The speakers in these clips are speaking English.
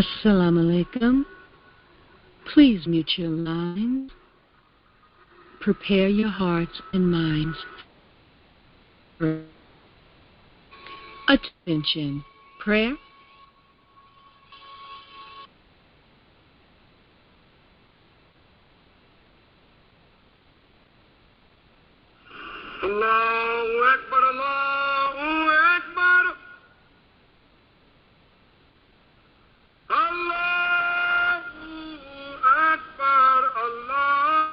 Assalamu alaikum. Please mute your lines. Prepare your hearts and minds. Attention. Prayer. Allahu Akbar, Allahu Akbar. Allahu Akbar, Allahu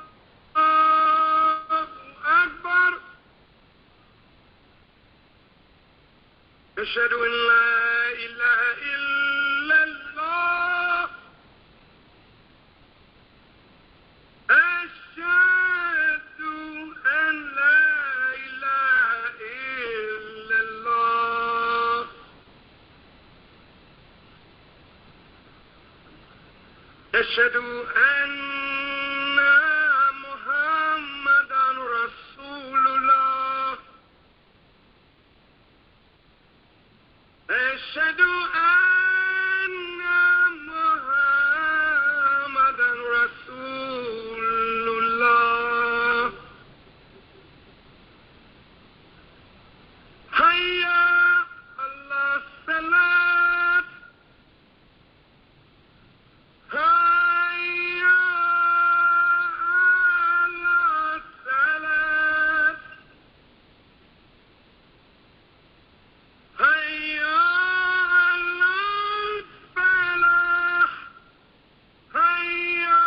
Akbar. Ashhadu an la ilaha illallah. Ashhadu an la ilaha illallah. Ashhadu anna Muhammadan Rasulullah. Ashhadu anna Muhammadan Rasulullah. Hayya ala salat. Hayya ala salat. Hayya ala falah. Hayya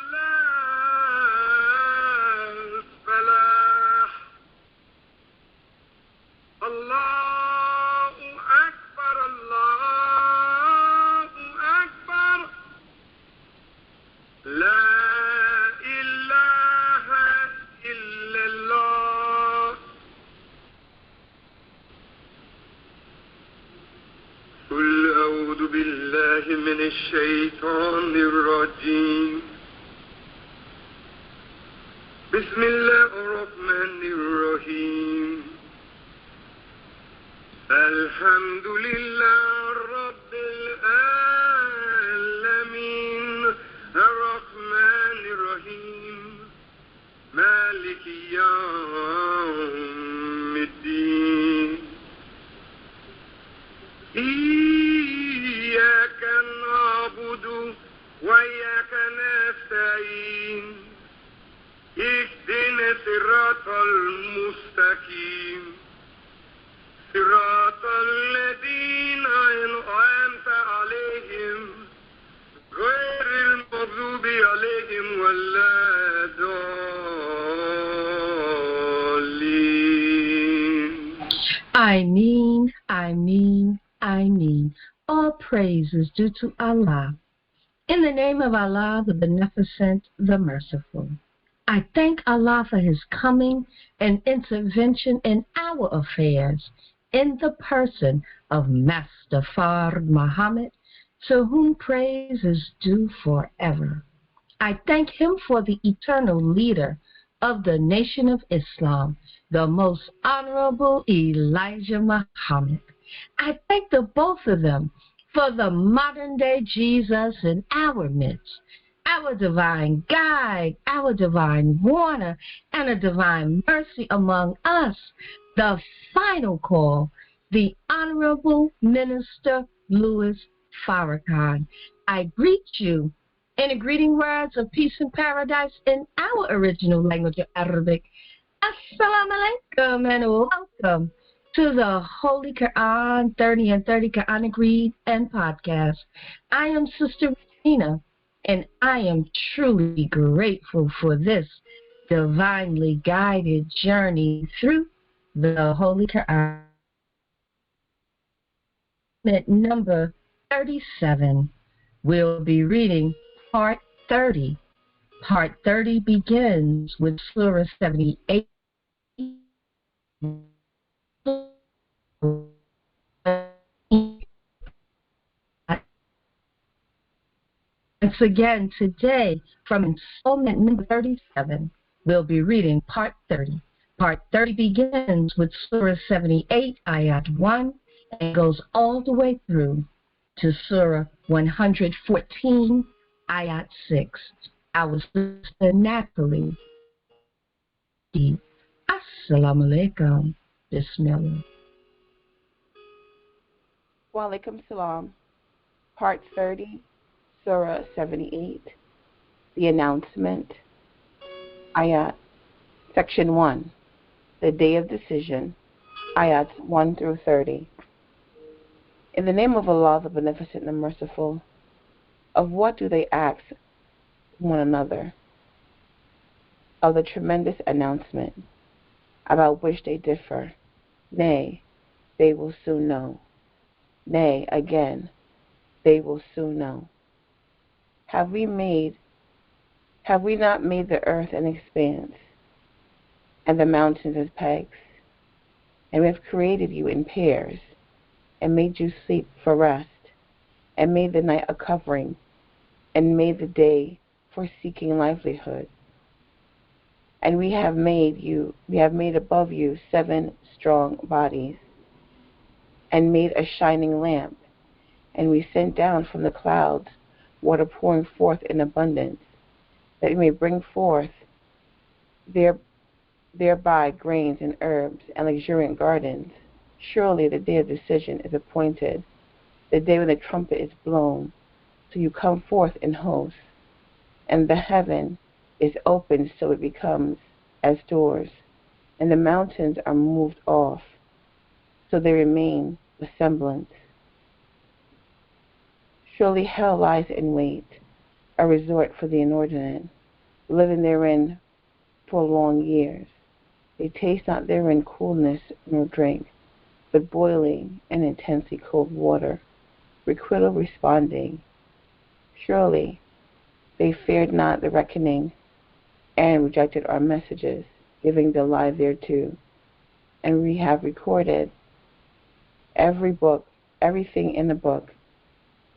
ala falah. Allahu Akbar, Allahu Akbar. La ilaha illallah. قل أعوذ بالله من الشيطان الرجيم. بسم الله الرحمن الرحيم. الحمد لله رب العالمين الرحمن الرحيم مالك يوم الدين. إياك نعبد وإياك نستعين. اهدنا الصراط المستقيم صراط الذين أنعمت عليهم غير المغضوب عليهم ولا الضالين. I mean. All praise is due to Allah. In the name of Allah, the Beneficent, the Merciful. I thank Allah for His coming and intervention in our affairs in the person of Master Fard Muhammad, to whom praise is due forever. I thank him for the eternal leader of the nation of Islam, the most honorable Elijah Muhammad. I thank the both of them for the modern-day Jesus in our midst, our divine guide, our divine warner, and a divine mercy among us, the final call, the Honorable Minister Louis Farrakhan. I greet you in the greeting words of peace and paradise in our original language of Arabic. Assalamu alaikum and welcome to the Holy Qur'an 30 and 30 Qur'ānic Read and Podcast. I am Sister Regina, and I am truly grateful for this divinely guided journey through the Holy Qur'an. At number 37, we'll be reading Part 30. Part 30 begins with Surah 78. Once again, today, from Installment number 37, we'll be reading Part 30. Part 30 begins with Surah 78, Ayat 1, and goes all the way through to Surah 114, Ayat 6. Our sister Natalie. Assalamu alaikum. Bismillah. Wa alaikum salam. Part 30, Surah 78, The Announcement, Ayat, Section 1, The Day of Decision, Ayats 1 through 30. In the name of Allah, the Beneficent and the Merciful, of what do they ask one another? Of the tremendous announcement, about which they differ. Nay, they will soon know. Nay, again, they will soon know. Have we not made the earth an expanse, and the mountains as pegs? And we have created you in pairs, and made you sleep for rest, and made the night a covering, and made the day for seeking livelihood. And we have made above you 7 strong bodies, and made a shining lamp, and we sent down from the clouds water pouring forth in abundance, that we may bring forth thereby grains and herbs and luxuriant gardens. Surely the day of decision is appointed, the day when the trumpet is blown, so you come forth in hosts, and the heaven is opened so it becomes as doors, and the mountains are moved off, so they remain a semblance. Surely hell lies in wait, a resort for the inordinate, living therein for long years. They taste not therein coolness nor drink, but boiling and intensely cold water, requital responding. Surely they feared not the reckoning, and rejected our messages, giving the lie thereto. And we have recorded everything in the book.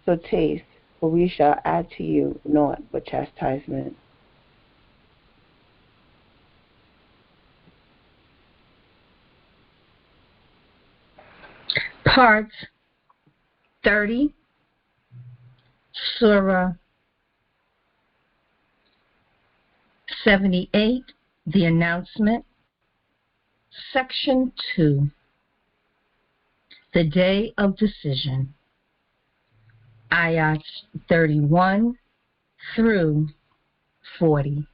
So taste, for we shall add to you naught but chastisement. Part 30, Surah 78, The Announcement, Section 2, The Day of Decision, Ayats 31 through 40.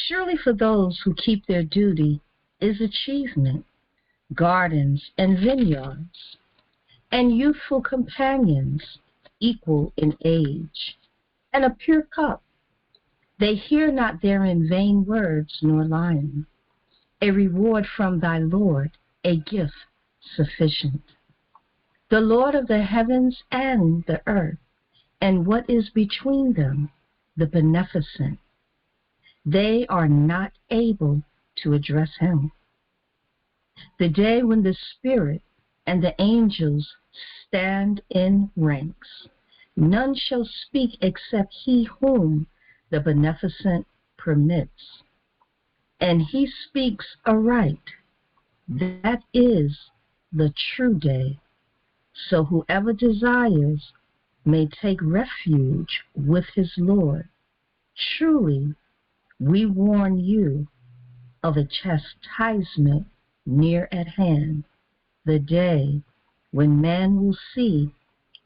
Surely for those who keep their duty is achievement, gardens and vineyards, and youthful companions equal in age, and a pure cup. They hear not therein vain words nor lying, a reward from thy Lord, a gift sufficient. The Lord of the heavens and the earth, and what is between them, the Beneficent. They are not able to address him. The day when the Spirit and the angels stand in ranks, none shall speak except he whom the Beneficent permits. And he speaks aright. That is the true day. So whoever desires may take refuge with his Lord. Truly, we warn you of a chastisement near at hand, the day when man will see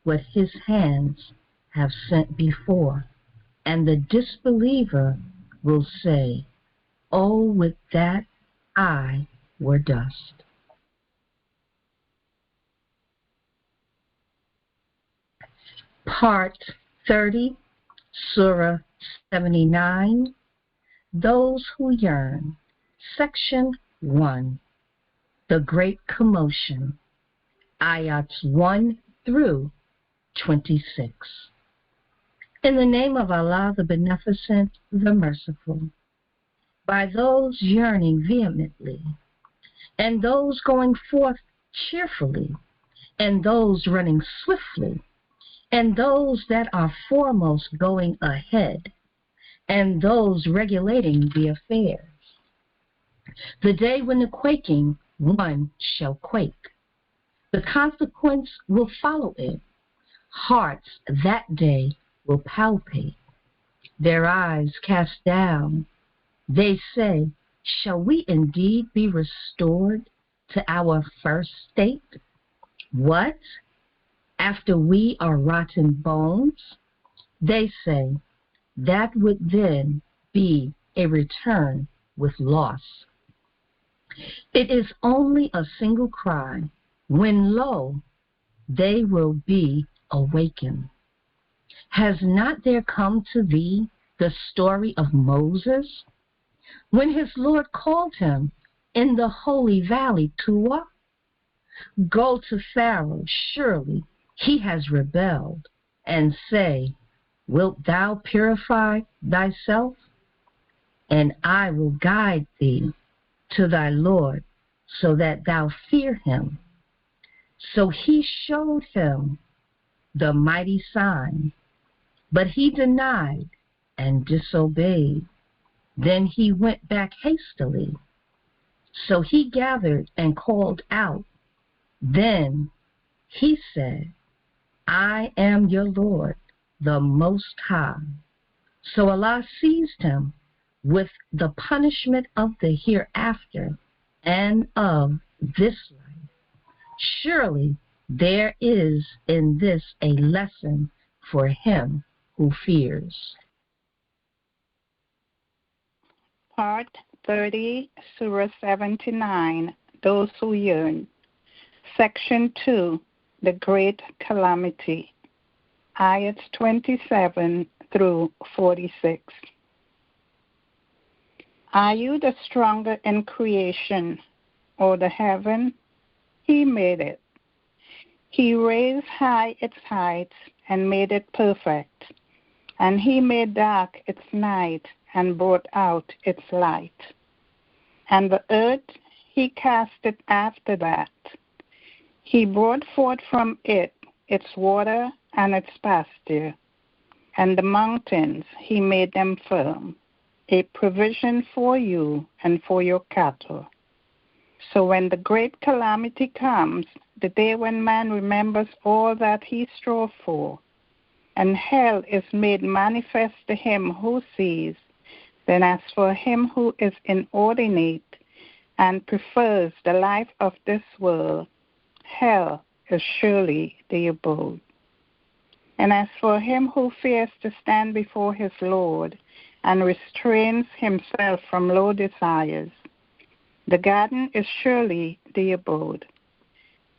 what his hands have sent before, and the disbeliever will say, "Oh, with that I were dust." Part 30, Surah 79, Those Who Yearn, Section 1, The Great Commotion, Ayats 1 through 26. In the name of Allah, the Beneficent, the Merciful, by those yearning vehemently, and those going forth cheerfully, and those running swiftly, and those that are foremost going ahead, and those regulating the affairs. The day when the quaking one shall quake, The consequence will follow it. Hearts that day will palpate, their eyes cast down. They say, shall we indeed be restored to our first state? What? After we are rotten bones? They say, that would then be a return with loss. It is only a single cry, when lo, they will be awakened. Has not there come to thee the story of Moses, when his Lord called him in the holy valley Tuah? Go to Pharaoh, surely he has rebelled, and say, wilt thou purify thyself? And I will guide thee to thy Lord, so that thou fear him. So he showed him the mighty sign, but he denied and disobeyed. Then he went back hastily. So he gathered and called out. Then he said, I am your Lord, the Most High. So Allah seized him with the punishment of the hereafter and of this life. Surely there is in this a lesson for him who fears. Part 30, Surah 79, Those Who Yearn. Section 2, The Great Calamity. Ayats 27 through 46. Are you the stronger in creation, or the heaven? He made it. He raised high its heights and made it perfect. And he made dark its night and brought out its light. And the earth he cast it after that. He brought forth from it its water and its pasture. And the mountains he made them firm, a provision for you and for your cattle. So when the great calamity comes, the day when man remembers all that he strove for, and hell is made manifest to him who sees, then as for him who is inordinate and prefers the life of this world, hell is surely the abode. And as for him who fears to stand before his Lord and restrains himself from low desires, the garden is surely the abode.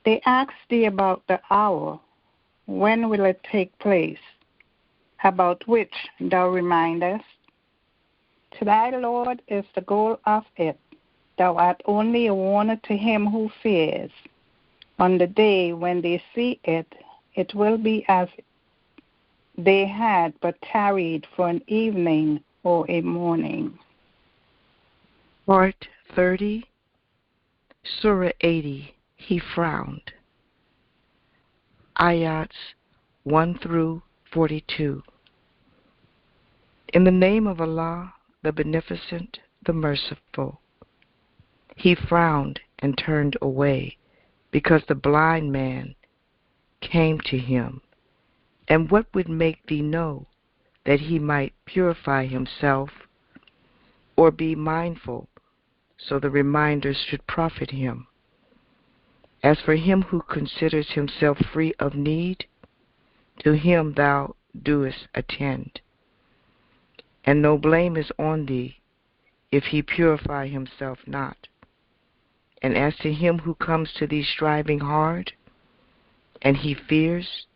They ask thee about the hour, when will it take place, about which thou remindest? To thy Lord is the goal of it. Thou art only a warner to him who fears. On the day when they see it, it will be as they had but tarried for an evening or a morning. Part 30, Surah 80, He Frowned. Ayats 1 through 42. In the name of Allah, the Beneficent, the Merciful. He frowned and turned away, because the blind man came to him. And what would make thee know that he might purify himself, or be mindful, so the reminders should profit him? As for him who considers himself free of need, to him thou doest attend. And no blame is on thee if he purify himself not. And as to him who comes to thee striving hard, and he fears,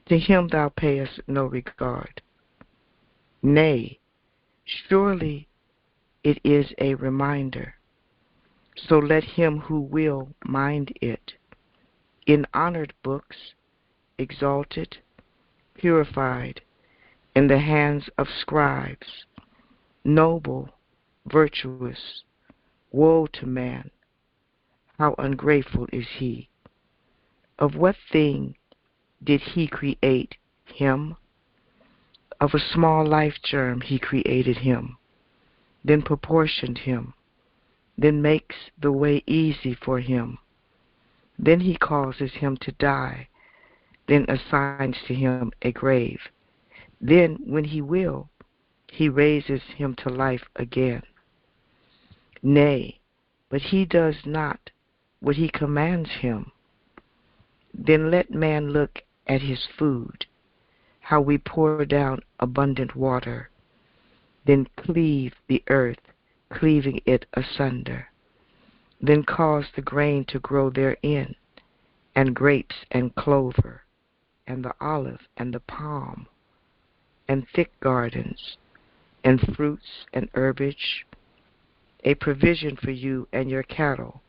to him thou payest no regard. Nay, surely it is a reminder. So let him who will mind it. In honored books, exalted, purified, in the hands of scribes, noble, virtuous, woe to man, how ungrateful is he. Of what thing did he create him? Of a small life germ he created him, then proportioned him, then makes the way easy for him, Then he causes him to die, then assigns to him a grave. Then, when he will, he raises him to life again. Nay, but he does not what he commands him. Then let man look at his food, how we pour down abundant water, then cleave the earth, cleaving it asunder, then cause the grain to grow therein, and grapes and clover, and the olive and the palm, and thick gardens, and fruits and herbage, a provision for you and your cattle.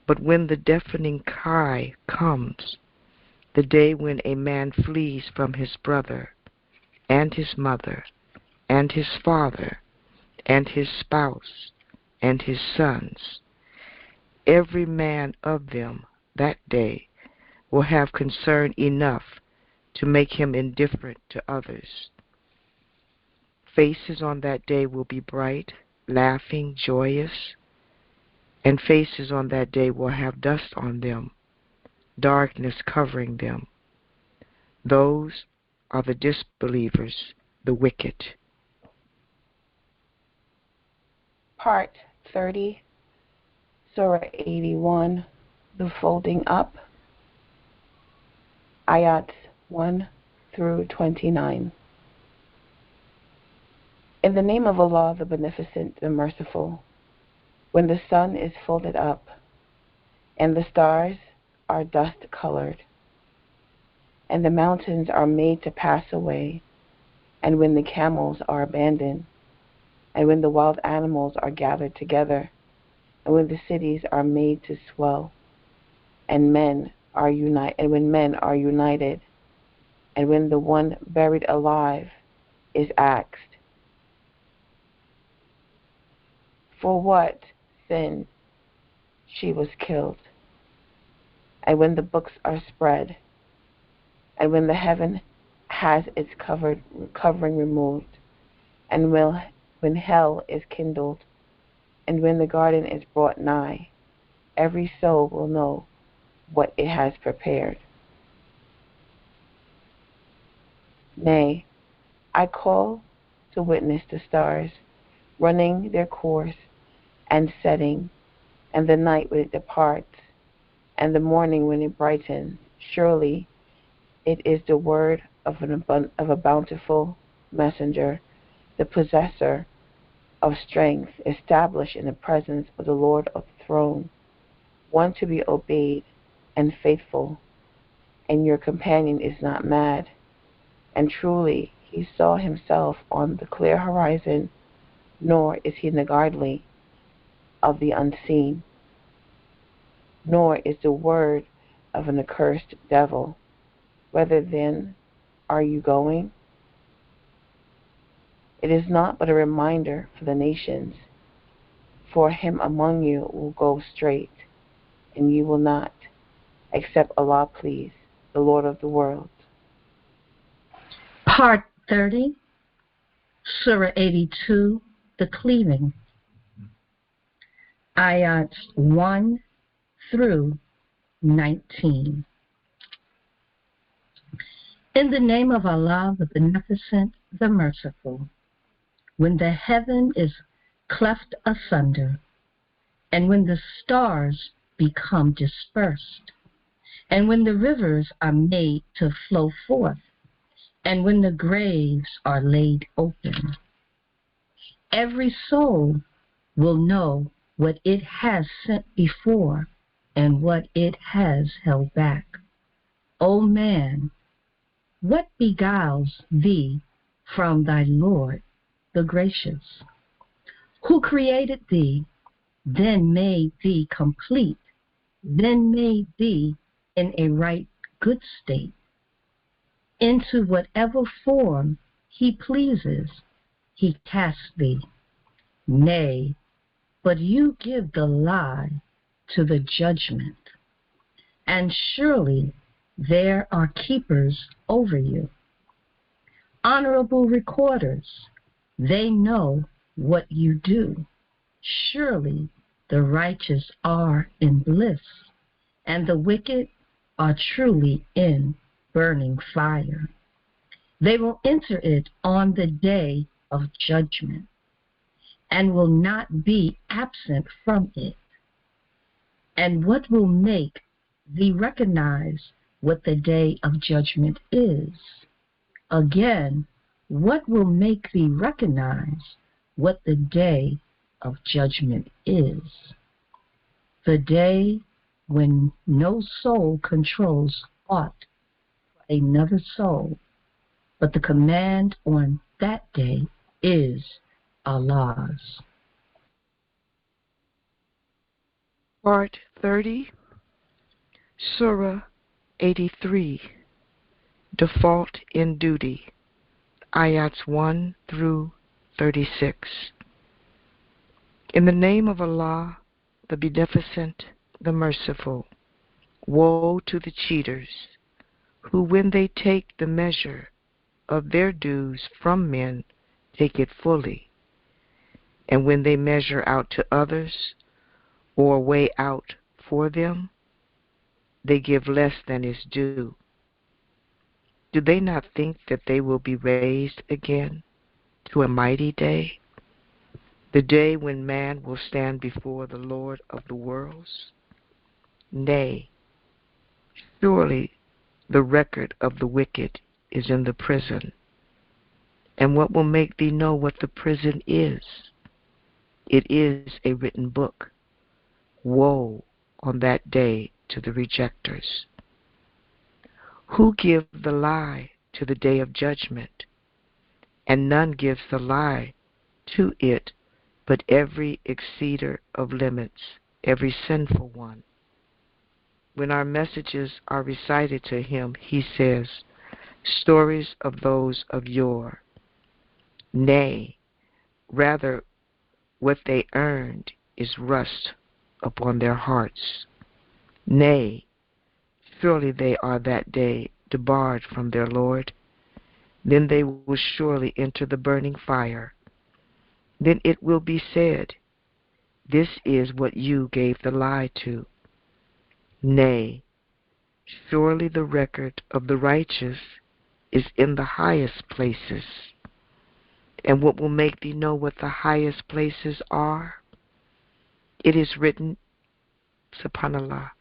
But when the deafening cry comes, the day when a man flees from his brother, and his mother, and his father, and his spouse, and his sons, every man of them that day will have concern enough to make him indifferent to others. Faces on that day will be bright, laughing, joyous, and faces on that day will have dust on them, darkness covering them. Those are the disbelievers, the wicked. Part 30, Surah 81, the folding up, ayats 1 through 29. In the name of Allah, the Beneficent, the Merciful, when the sun is folded up, and the stars are dust-colored, and the mountains are made to pass away, and when the camels are abandoned, and when the wild animals are gathered together, and when the cities are made to swell, and men are when men are united, and when the one buried alive is asked, for what sin she was killed, and when the books are spread, and when the heaven has its covering removed, and when hell is kindled, and when the garden is brought nigh, every soul will know what it has prepared. Nay, I call to witness the stars running their course and setting, and the night when it departs, and the morning when it brightens. Surely it is the word of a bountiful messenger, the possessor of strength, established in the presence of the Lord of the throne, one to be obeyed and faithful, and your companion is not mad. And truly he saw himself on the clear horizon, nor is he niggardly of the unseen, nor is the word of an accursed devil. Whither then are you going? It is not but a reminder for the nations. For him among you will go straight, and you will not, except Allah please, the Lord of the world. Part 30, Surah 82, the cleaving, ayats 1 through 19. In the name of Allah, the Beneficent, the Merciful, when the heaven is cleft asunder, and when the stars become dispersed, and when the rivers are made to flow forth, and when the graves are laid open, every soul will know what it has sent before and what it has held back. O man, what beguiles thee from thy Lord, the Gracious, who created thee, then made thee complete, then made thee in a right good state, into whatever form he pleases, he casts thee. Nay, but you give the lie to the judgment, and surely there are keepers over you, honorable recorders. They know what you do. Surely the righteous are in bliss, and the wicked are truly in burning fire. They will enter it on the day of judgment and will not be absent from it. And what will make thee recognize what the day of judgment is? Again, what will make thee recognize what the day of judgment is? The day when no soul controls aught for another soul, but the command on that day is Allah's. Part 30, Surah 83, Default in Duty, Ayats 1 through 36. In the name of Allah, the Beneficent, the Merciful, woe to the cheaters, who when they take the measure of their dues from men, take it fully, and when they measure out to others, or weigh out for them, they give less than is due. Do they not think that they will be raised again to a mighty day, the day when man will stand before the Lord of the worlds? Nay, surely the record of the wicked is in the prison. And what will make thee know what the prison is? It is a written book. Woe on that day to the rejectors. Who give the lie to the day of judgment? And none gives the lie to it but every exceeder of limits, every sinful one. When our messages are recited to him, he says, stories of those of yore. Nay, rather what they earned is rust upon their hearts. Nay, surely they are that day debarred from their Lord. Then they will surely enter the burning fire. Then it will be said, this is what you gave the lie to. Nay, surely the record of the righteous is in the highest places. And what will make thee know what the highest places are? It is written, subhanallah,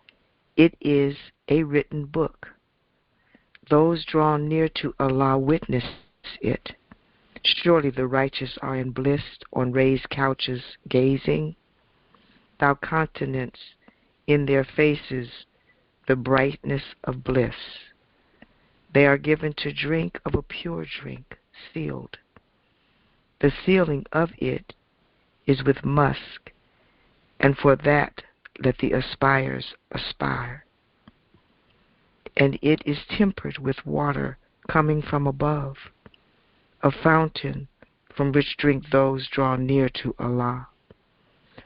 it is a written book. Those drawn near to Allah witness it. Surely the righteous are in bliss on raised couches gazing. Thou countenance in their faces the brightness of bliss. They are given to drink of a pure drink, sealed. The sealing of it is with musk, and for that let the aspirers aspire. And it is tempered with water coming from above, a fountain from which drink those drawn near to Allah.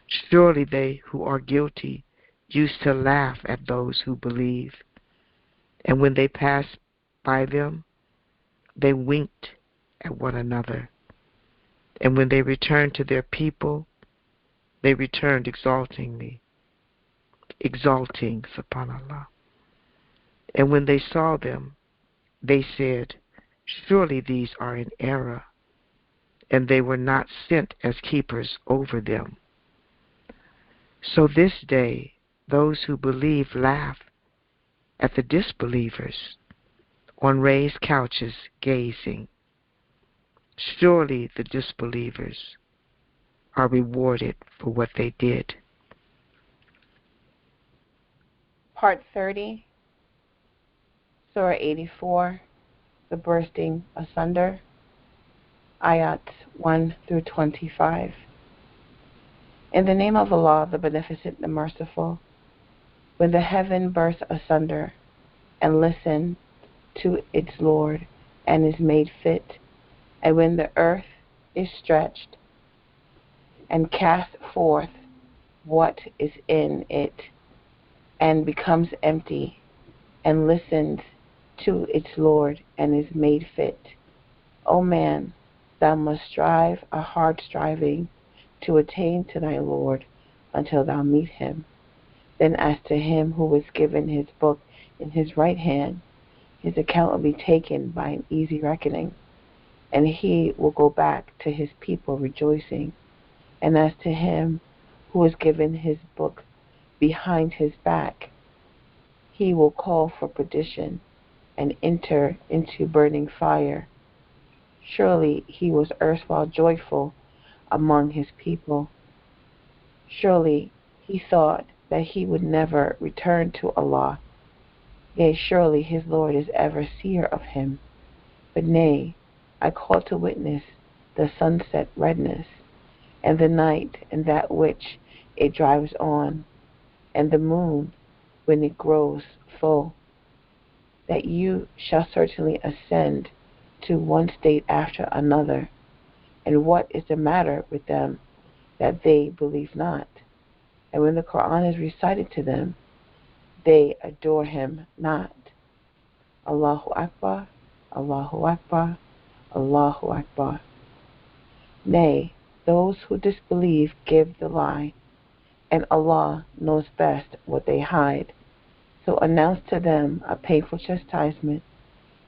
Surely they who are guilty used to laugh at those who believe, and when they passed by them, they winked at one another. And when they returned to their people, they returned exalting, subhanallah. And when they saw them, they said, surely these are in error, and they were not sent as keepers over them. So this day, those who believe laugh at the disbelievers on raised couches gazing. Surely the disbelievers are rewarded for what they did. Part 30, Surah 84, The Bursting Asunder, Ayats 1 through 25. In the name of Allah, the Beneficent, the Merciful, when the heaven bursts asunder and listens to its Lord and is made fit, and when the earth is stretched and cast forth what is in it and becomes empty and listens to its Lord and is made fit. O man, thou must strive a hard striving to attain to thy Lord until thou meet him. Then as to him who was given his book in his right hand, his account will be taken by an easy reckoning, and he will go back to his people rejoicing. And as to him who was given his book behind his back, he will call for perdition and enter into burning fire. Surely he was erstwhile joyful among his people. Surely he thought that he would never return to Allah. Yea, surely his Lord is ever seer of him. But nay, I call to witness the sunset redness, and the night and that which it drives on, and the moon when it grows full, that you shall certainly ascend to one state after another. And what is the matter with them that they believe not? And when the Qur'an is recited to them, they adore him not. Allahu Akbar, Allahu Akbar, Allahu Akbar. Nay, those who disbelieve give the lie, and Allah knows best what they hide. So announce to them a painful chastisement,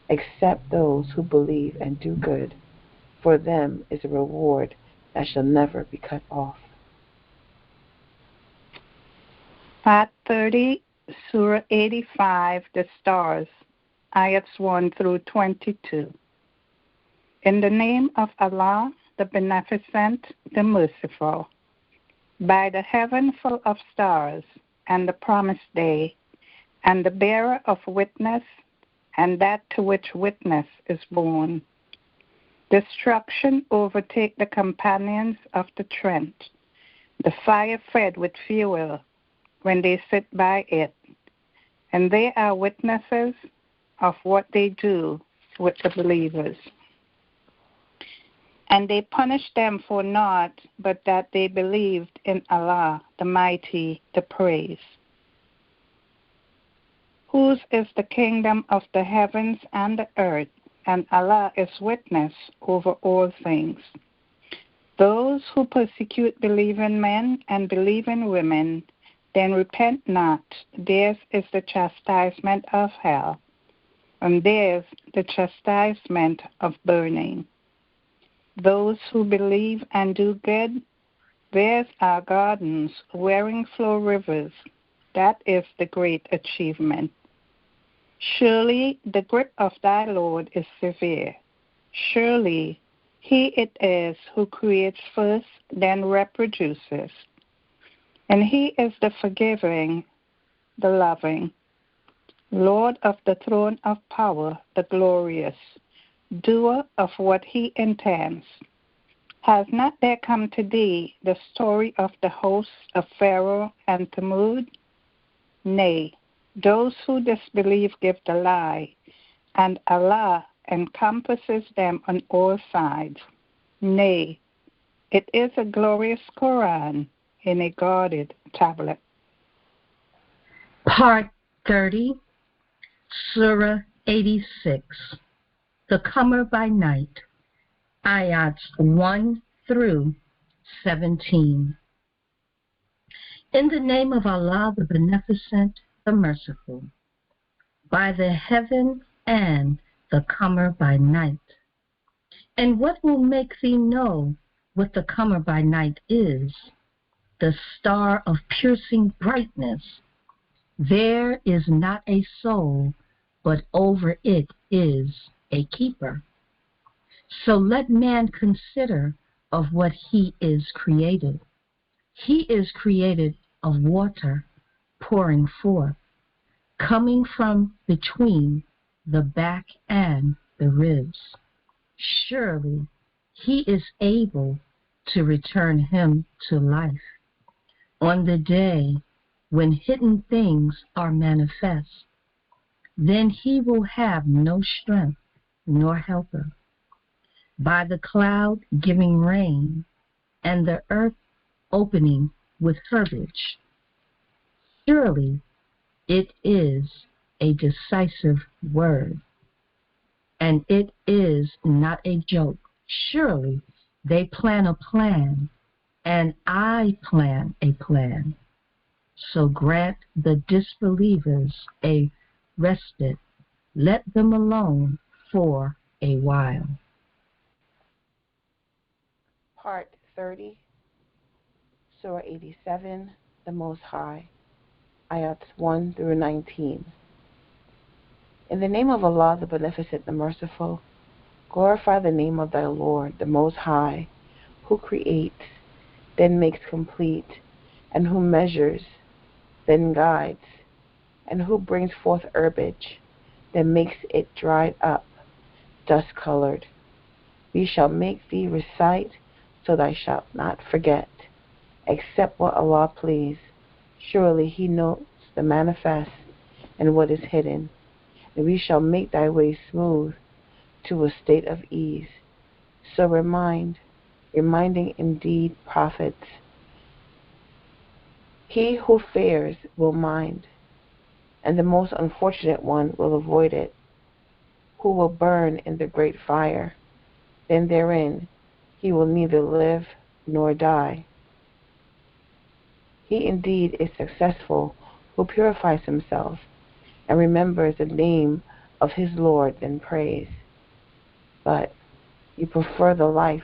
except those who believe and do good. For them is a reward that shall never be cut off. Part 30, Surah 85, The Stars, Ayats 1 through 22. In the name of Allah, the Beneficent, the Merciful. By the heaven full of stars, and the promised day, and the bearer of witness, and that to which witness is born. Destruction overtake the companions of the Trent, the fire fed with fuel, when they sit by it, and they are witnesses of what they do with the believers. And they punish them for naught but that they believed in Allah, the Mighty, the Praise. Whose is the kingdom of the heavens and the earth, and Allah is witness over all things. Those who persecute believing men and believing women, then repent not, theirs is the chastisement of hell, and theirs the chastisement of burning. Those who believe and do good, theirs are gardens wherein flow rivers. That is the great achievement. Surely the grip of thy Lord is severe. Surely he it is who creates first, then reproduces. And he is the forgiving, the loving, Lord of the throne of power, the glorious, doer of what he intends. Has not there come to thee the story of the hosts of Pharaoh and Thamud? Nay, those who disbelieve give the lie, and Allah encompasses them on all sides. Nay, it is a glorious Qur'an in a guarded tablet. Part 30, Surah 86, The Comer by Night, Ayats 1 through 17. In the name of Allah, the Beneficent, the Merciful, by the heaven and the comer by night. And what will make thee know what the comer by night is? The star of piercing brightness. There is not a soul, but over it is a keeper. So let man consider of what he is created. He is created of water pouring forth, coming from between the back and the ribs. Surely he is able to return him to life on the day when hidden things are manifest. Then he will have no strength nor helper. By the cloud giving rain, and the earth opening with herbage. Surely it is a decisive word, and it is not a joke. Surely they plan a plan, and I plan a plan. So grant the disbelievers a respite. Let them alone for a while. Part 30, Surah 87, the Most High, Ayats 1 through 19. In the name of Allah, the Beneficent, the Merciful, glorify the name of thy Lord, the Most High, who creates, then makes complete, and who measures, then guides, and who brings forth herbage, then makes it dried up, dust-colored. We shall make thee recite, so thou shalt not forget, except what Allah please. Surely He knows the manifest and what is hidden. And we shall make thy way smooth to a state of ease. So reminding indeed prophets. He who fears will mind, and the most unfortunate one will avoid it, who will burn in the great fire. Then therein he will neither live nor die. He indeed is successful who purifies himself and remembers the name of his Lord, then prays. But you prefer the life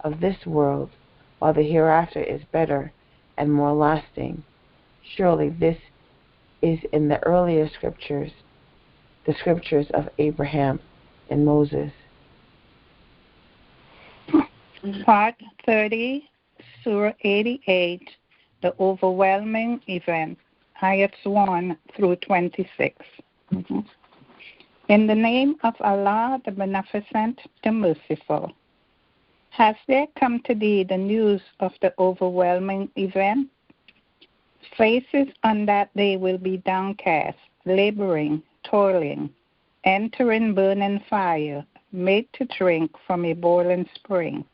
of this world, while the hereafter is better and more lasting. Surely this is in the earlier scriptures, the scriptures of Abraham and Moses. Part 30, Surah 88, the overwhelming event, ayats 1 through 26. In the name of Allah, the Beneficent, the Merciful. Has there come to thee the news of the overwhelming event? Faces on that day will be downcast, laboring, toiling, entering burning fire, made to drink from a boiling spring.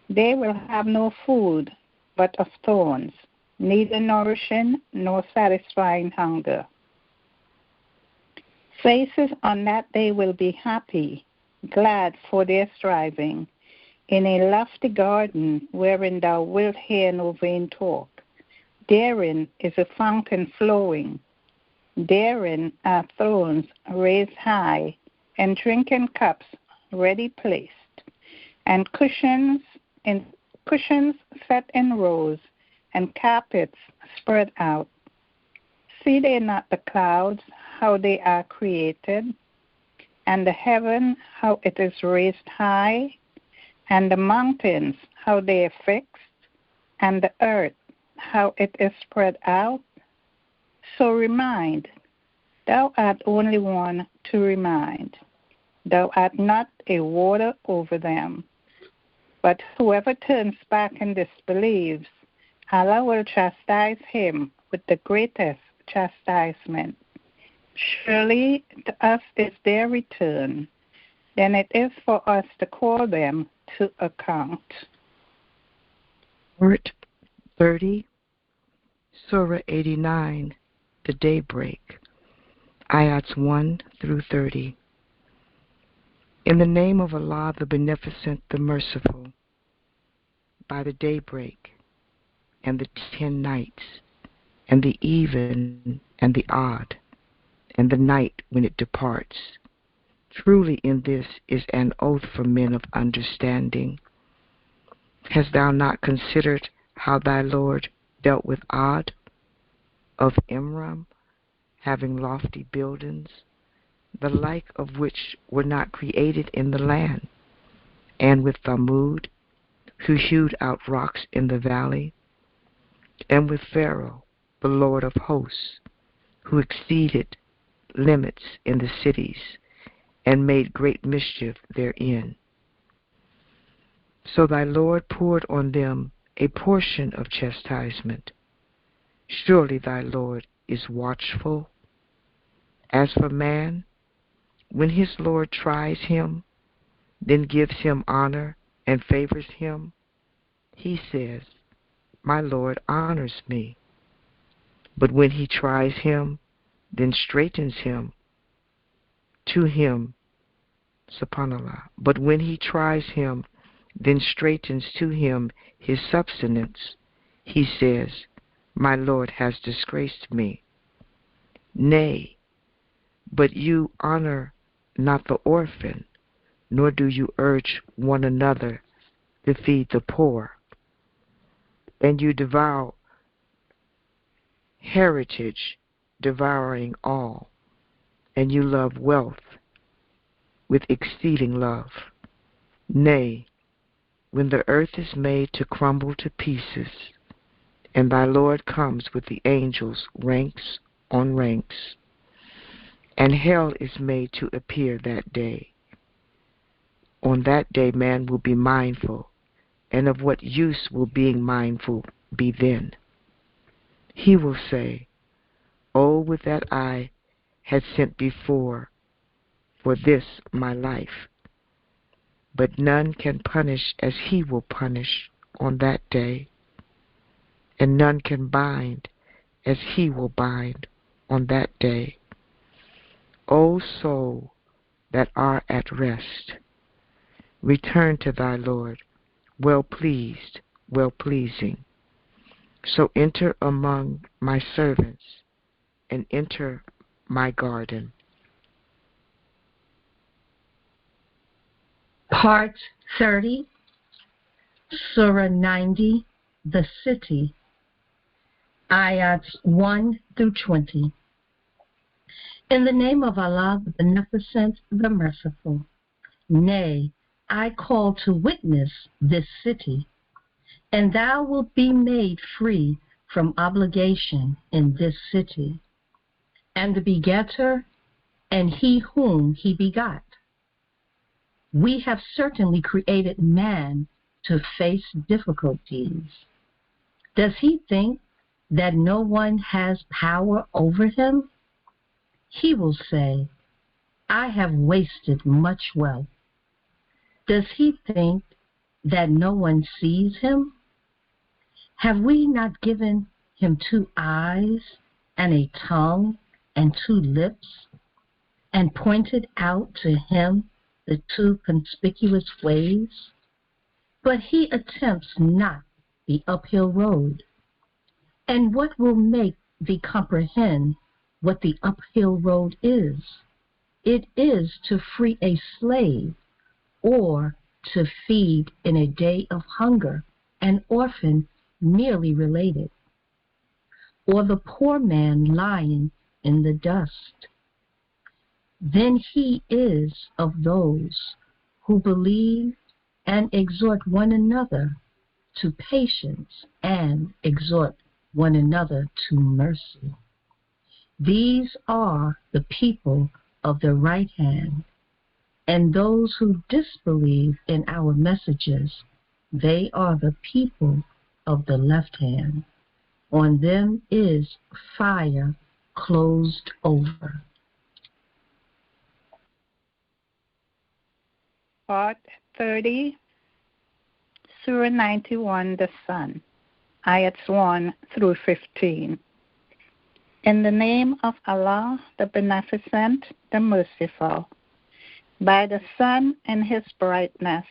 They will have no food but of thorns, neither nourishing nor satisfying hunger. Faces on that day will be happy, glad for their striving, in a lofty garden wherein thou wilt hear no vain talk. Therein is a fountain flowing. Therein are thrones raised high, and drinking cups ready placed, and cushions set in rows, and carpets spread out. See they not the clouds, how they are created, and the heaven, how it is raised high, and the mountains, how they are fixed, and the earth, how it is spread out? So remind, thou art only one to remind. Thou art not a warder over them. But whoever turns back and disbelieves, Allah will chastise him with the greatest chastisement. Surely to us is their return. Then it is for us to call them to account. Part 30, Surah 89, the Daybreak, ayats 1 through 30. In the name of Allah, the Beneficent, the Merciful, by the daybreak, and the 10 nights, and the even and the odd, and the night when it departs. Truly in this is an oath for men of understanding. Hast thou not considered how thy Lord dealt with Ad of Imram, having lofty buildings, the like of which were not created in the land, and with Thamud, who hewed out rocks in the valley, and with Pharaoh, the Lord of hosts, who exceeded limits in the cities, and made great mischief therein. So thy Lord poured on them a portion of chastisement. Surely thy Lord is watchful. As for man, when his Lord tries him, then gives him honor and favors him, he says, my Lord honors me. But when he tries him, then straightens him to him, subhanallah. But when he tries him, then straightens to him his subsistence, he says, my Lord has disgraced me. Nay, but you honor not the orphan, nor do you urge one another to feed the poor. And you devour heritage, devouring all, and you love wealth with exceeding love. Nay, when the earth is made to crumble to pieces, and thy Lord comes with the angels ranks on ranks, and hell is made to appear that day. On that day man will be mindful, and of what use will being mindful be then? He will say, Oh, would that I had sent before for this my life. But none can punish as he will punish on that day, and none can bind as he will bind on that day. O soul that art at rest, return to thy Lord, well pleased, well pleasing. So enter among my servants, and enter my garden. Part 30, Surah 90, The City, Ayats 1 through 20. In the name of Allah, the Beneficent, the Merciful. Nay, I call to witness this city, and thou wilt be made free from obligation in this city, and the begetter, and he whom he begot. We have certainly created man to face difficulties. Does he think that no one has power over him? He will say, I have wasted much wealth. Does he think that no one sees him? Have we not given him 2 eyes and a tongue and 2 lips, and pointed out to him the 2 conspicuous ways? But he attempts not the uphill road. And what will make thee comprehend what the uphill road is? It is to free a slave, or to feed in a day of hunger an orphan nearly related, or the poor man lying in the dust. Then he is of those who believe and exhort one another to patience and exhort one another to mercy. These are the people of the right hand, and those who disbelieve in our messages, they are the people of the left hand. On them is fire closed over. Part 30, Surah 91, The Sun, Ayats 1 through 15. In the name of Allah, the Beneficent, the Merciful, by the sun and his brightness,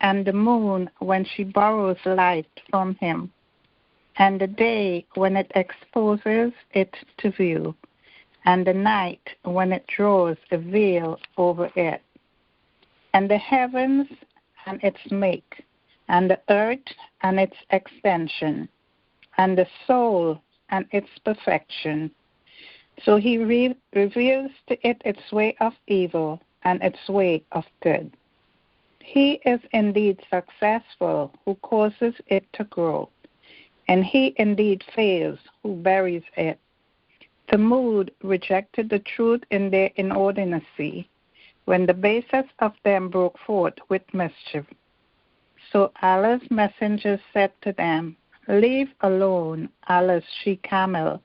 and the moon when she borrows light from him, and the day when it exposes it to view, and the night when it draws a veil over it, and the heavens and its make, and the earth and its extension, and the soul and its perfection. So he reveals to it its way of evil and its way of good. He is indeed successful who causes it to grow, and he indeed fails who buries it. Thamud rejected the truth in their inordinacy, when the basest of them broke forth with mischief. So Allah's messengers said to them, Leave alone Allah's she-camel,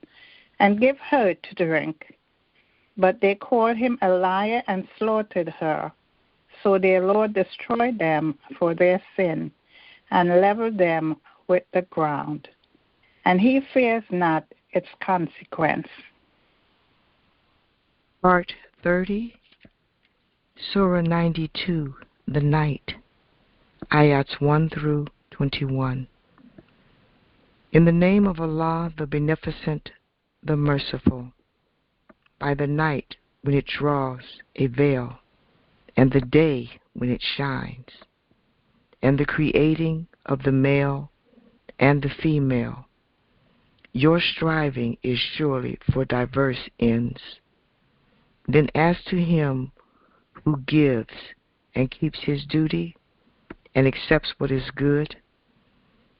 and give her to drink. But they called him a liar and slaughtered her. So their Lord destroyed them for their sin, and leveled them with the ground. And he fears not its consequence. Part 30, Surah 92, The Night, Ayats 1 through 21. In the name of Allah, the Beneficent, the Merciful, by the night when it draws a veil, and the day when it shines, and the creating of the male and the female, your striving is surely for diverse ends. Then as to him who gives and keeps his duty and accepts what is good,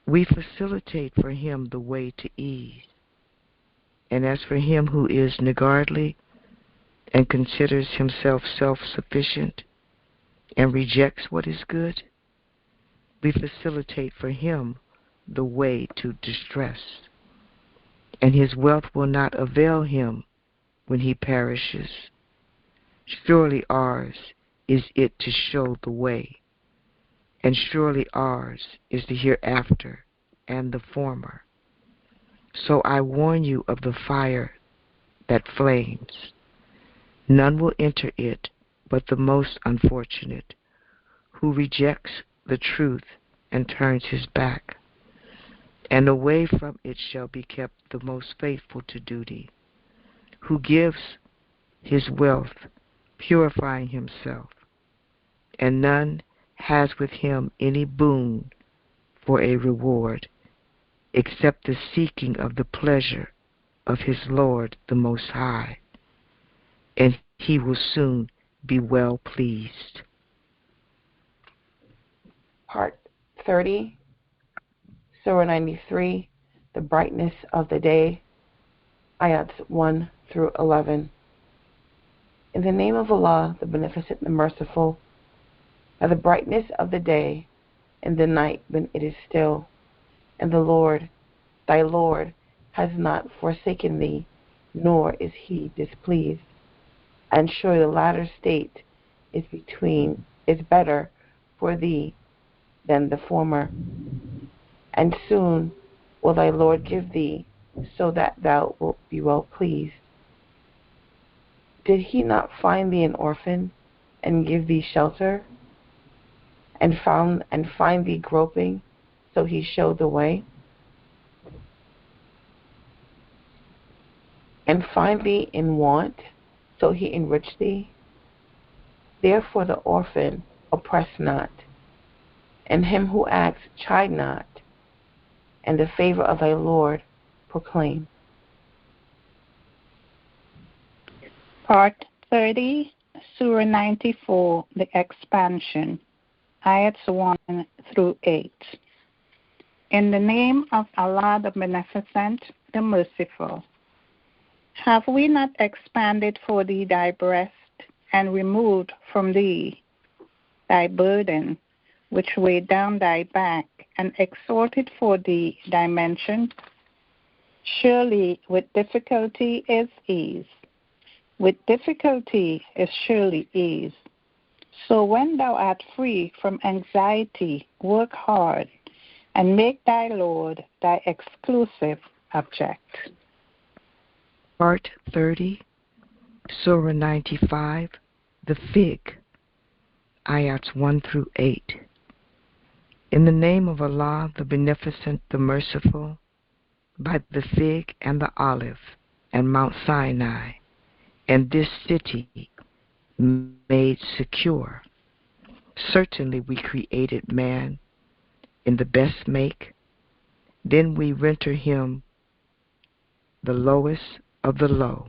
we facilitate for him the way to ease. And as for him who is niggardly and considers himself self-sufficient and rejects what is good, we facilitate for him the way to distress. And his wealth will not avail him when he perishes. Surely ours is it to show the way, and surely ours is the hereafter and the former. So I warn you of the fire that flames. None will enter it but the most unfortunate, who rejects the truth and turns his back. And away from it shall be kept the most faithful to duty, who gives his wealth, purifying himself, and none has with him any boon for a reward, except the seeking of the pleasure of his Lord the Most High, and he will soon be well pleased. Part 30, Surah 93, The Brightness of the Day, Ayats 1 through 11. In the name of Allah, the Beneficent, the Merciful, by the brightness of the day, and the night when it is still, and the Lord, thy Lord, has not forsaken thee, nor is he displeased. And surely the latter state is better for thee than the former. And soon will thy Lord give thee, so that thou wilt be well pleased. Did he not find thee an orphan, and give thee shelter? And find thee groping, so he showed the way? And find thee in want, so he enriched thee? Therefore the orphan oppress not, and him who acts chide not, and the favor of thy Lord proclaim. Part 30, Surah 94, the Expansion, Ayats 1 through 8. In the name of Allah the Beneficent, the Merciful. Have we not expanded for thee thy breast, and removed from thee thy burden, which weighed down thy back, and exalted for thee thy mention? Surely with difficulty is ease. With difficulty is surely ease. So when thou art free from anxiety, work hard, and make thy Lord thy exclusive object. Part 30, Surah 95, The Fig, Ayats 1 through 8. In the name of Allah, the Beneficent, the Merciful, by the fig and the olive, and Mount Sinai, and this city made secure. Certainly we created man in the best make, then we render him the lowest of the low,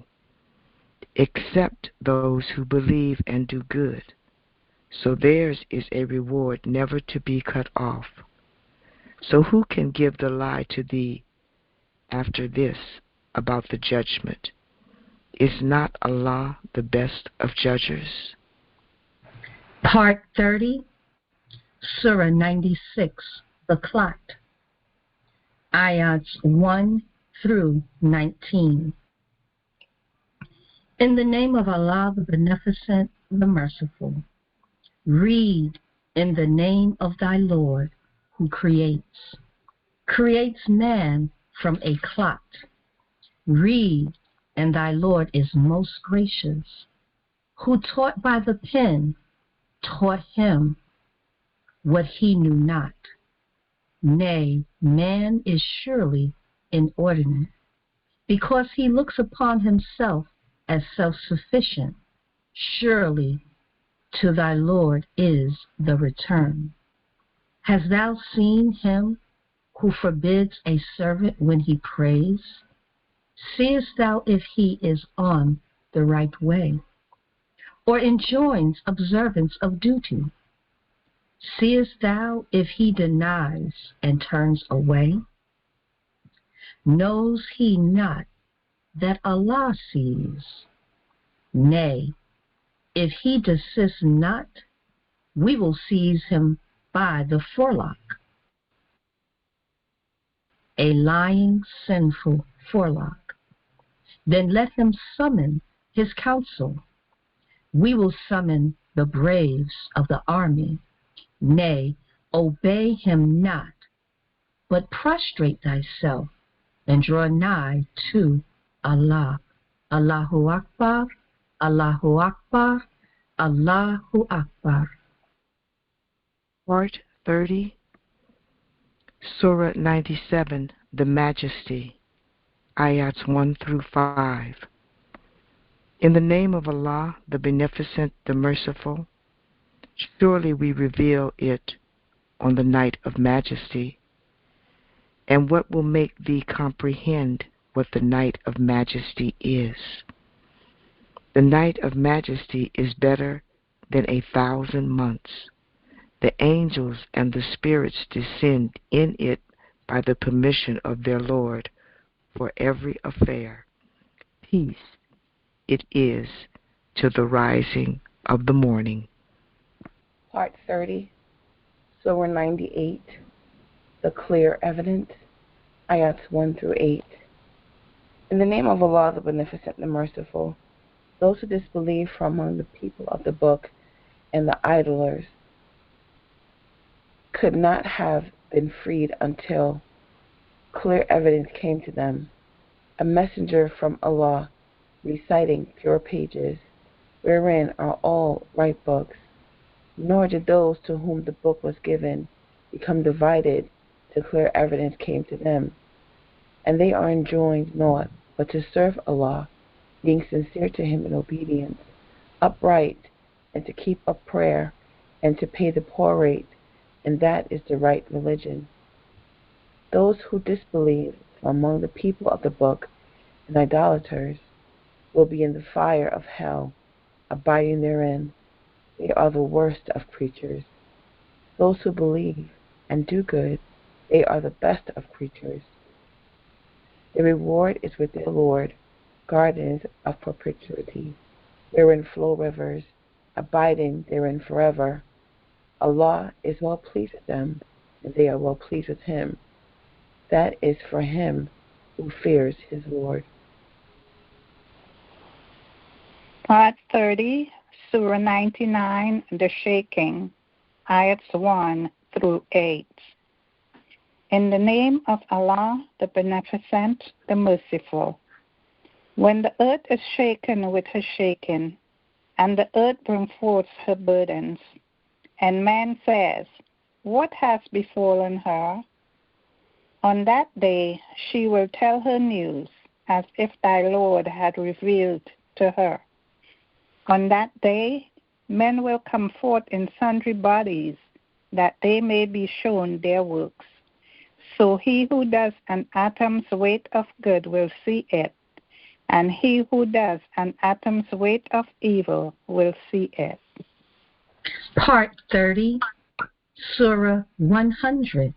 except those who believe and do good. So theirs is a reward never to be cut off. So who can give the lie to thee after this about the judgment? Is not Allah the best of judges? Part 30, Surah 96, The Clot, Ayats 1 through 19. In the name of Allah, the Beneficent, the Merciful. Read in the name of thy Lord, who creates man from a clot. Read, and thy Lord is most gracious, who taught by the pen, taught him what he knew not. Nay, man is surely inordinate, because he looks upon himself as self-sufficient. Surely to thy Lord is the return. Hast thou seen him who forbids a servant when he prays? Seest thou if he is on the right way, or enjoins observance of duty? Seest thou if he denies and turns away? Knows he not that Allah sees? Nay, if he desists not, we will seize him by the forelock. A lying, sinful forelock. Then let him summon his council. We will summon the braves of the army. Nay, obey him not, but prostrate thyself and draw nigh to Allah. Allahu Akbar, Allahu Akbar, Allahu Akbar. Part 30, Surah 97, The Majesty, Ayats 1 through 5. In the name of Allah, the Beneficent, the Merciful, surely we reveal it on the night of majesty. And what will make thee comprehend what the night of majesty is? The night of majesty is better than 1,000 months. The angels and the spirits descend in it by the permission of their Lord for every affair. Peace it is to the rising of the morning. Part 30, Surah 98, The Clear Evidence, Ayats 1 through 8. In the name of Allah, the Beneficent, the Merciful, those who disbelieve from among the people of the book and the idlers could not have been freed until clear evidence came to them, a messenger from Allah reciting pure pages, wherein are all right books. Nor did those to whom the book was given become divided till clear evidence came to them. And they are enjoined naught but to serve Allah, being sincere to Him in obedience, upright, and to keep up prayer, and to pay the poor rate, and that is the right religion. Those who disbelieve from among the people of the book and idolaters will be in the fire of hell, abiding therein. They are the worst of creatures. Those who believe and do good, they are the best of creatures. Their reward is with their Lord, gardens of perpetuity, wherein flow rivers, abiding therein forever. Allah is well pleased with them, and they are well pleased with Him. That is for him who fears his Lord. Part 30, Surah 99, The Shaking, Ayats 1 through 8. In the name of Allah, the Beneficent, the Merciful. When the earth is shaken with her shaking, and the earth brings forth her burdens, and man says, what has befallen her? On that day she will tell her news, as if thy Lord had revealed to her. On that day men will come forth in sundry bodies, that they may be shown their works. So he who does an atom's weight of good will see it, and he who does an atom's weight of evil will see it. Part 30, Surah 100,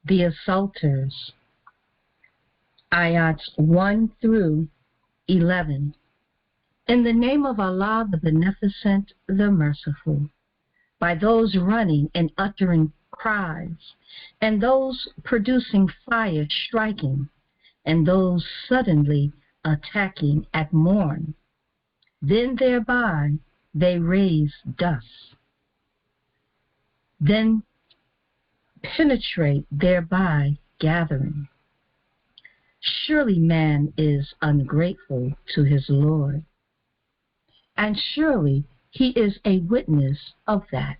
The Assaulters, Ayats 1 through 11. In the name of Allah, the Beneficent, the Merciful, by those running and uttering cries, and those producing fire striking, and those suddenly attacking at morn, then thereby they raise dust, then penetrate thereby gathering. Surely man is ungrateful to his Lord, and surely he is a witness of that.